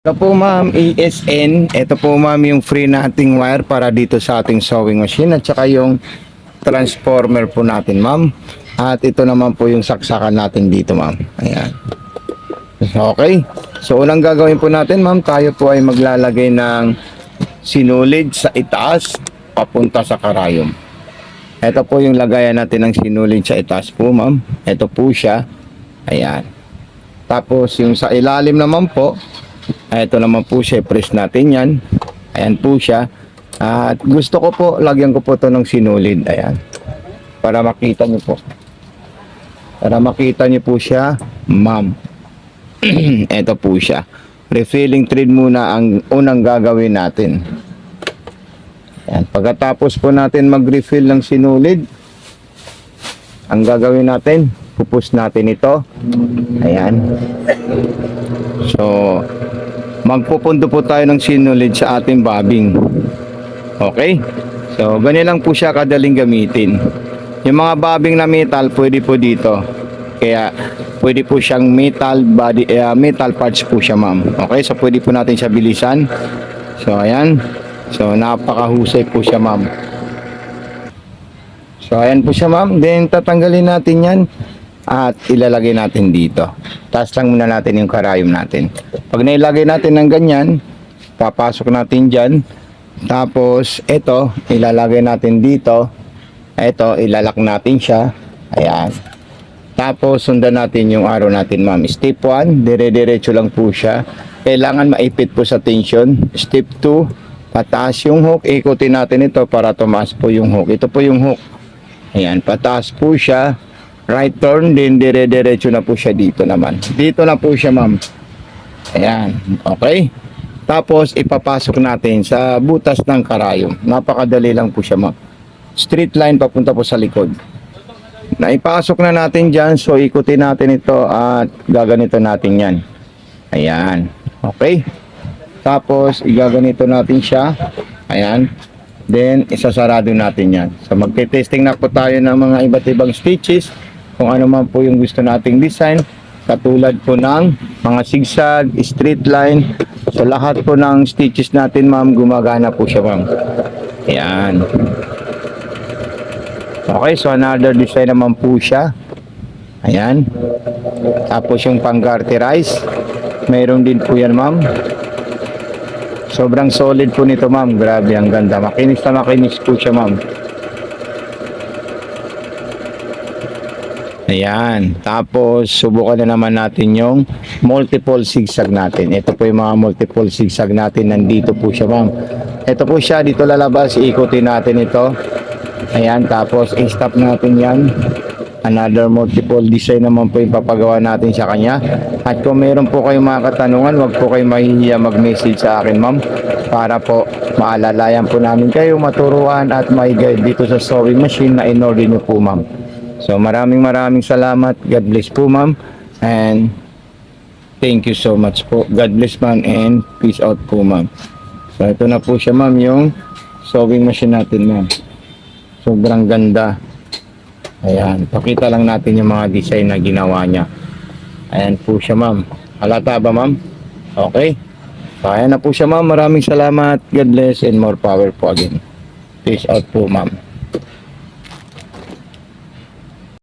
Ito po ma'am, ASN. Ito po ma'am yung free nating wire para dito sa ating sewing machine at saka yung transformer po natin ma'am. At ito naman po yung saksakan natin dito ma'am. Ayan. Okay. So unang gagawin po natin ma'am, tayo po ay maglalagay ng sinulid sa itaas papunta sa karayom. Ito po yung lagayan natin ng sinulid sa itaas po ma'am. Ito po siya. Ayan. Tapos yung sa ilalim naman po, ito naman po siya, press natin yan. Ayan po siya. At gusto ko po, lagyan ko po to ng sinulid. Ayan. Para makita nyo po. Para makita nyo po siya, ma'am. Ito po siya. Refilling thread muna ang unang gagawin natin. Ayan. Pagkatapos po natin mag-refill ng sinulid, ang gagawin natin, pupus natin ito. Ayan. So, magpupundo po tayo ng sinulid sa ating bobbing. Okay? So, ganyan lang po siya kadaling gamitin. Yung mga bobbing na metal, pwede po dito. Kaya, pwede po siyang metal body, metal parts po siya ma'am. Okay? So, pwede po natin siya bilisan. So, ayan. So, napakahusay po siya ma'am. So, ayan po siya ma'am. Then, tatanggalin natin yan at ilalagay natin dito. Taas lang muna natin yung karayom natin. Pag nailagay natin ng ganyan, papasok natin dyan. Tapos, ito, ilalagay natin dito. Ito, ilalak natin siya. Ayan. Tapos, sundan natin yung arrow natin, ma'am. Step 1, dire-diretso lang po siya. Kailangan maipit po sa tension. Step 2, pataas yung hook. Ikutin natin ito para tumaas po yung hook. Ito po yung hook. Ayan, pataas po siya. Right turn, din dire-diretso na po siya dito naman. Dito na po siya, ma'am. Ayan, okay. Tapos, ipapasok natin sa butas ng karayom. Napakadali lang po siya, ma'am. Straight line papunta po sa likod. Naipasok na natin dyan, so ikutin natin ito at gaganito natin yan. Ayan, okay. Tapos, igaganito natin siya. Ayan. Then, isasarado natin yan. So, magte-testing na po tayo ng mga iba't ibang stitches. Kung ano man po yung gusto nating design, katulad po ng mga zigzag, straight line. So lahat po ng stitches natin ma'am, gumagana po siya ma'am. Ayan. Okay, so another design naman po siya. Ayan. Tapos yung pang-garterize, mayroon din po yan ma'am. Sobrang solid po nito ma'am. Grabe, ang ganda. Makinis na makinis po siya ma'am. Ayan. Tapos, subukan na naman natin yung multiple zigzag natin. Ito po yung mga multiple zigzag natin. Nandito po siya, ma'am. Ito po siya. Dito lalabas. Ikutin natin ito. Ayan. Tapos, i-stop natin yan. Another multiple design naman po yung papagawa natin sa kanya. At kung meron po kayong mga katanungan, wag po kayong mahihiya mag-message sa akin, ma'am. Para po maalalayan po namin kayo, maturuan at may guide dito sa sewing machine na in-order nyo po, ma'am. So maraming salamat. God bless po ma'am. And thank you so much po. God bless ma'am and peace out po ma'am. So ito na po siya ma'am, yung sewing machine natin ma'am. Sobrang ganda. Ayan. Pakita lang natin yung mga design na ginawa niya. Ayan po siya ma'am. Halata ba ma'am? Okay. So ayan na po siya ma'am. Maraming salamat. God bless and more power po again. Peace out po ma'am.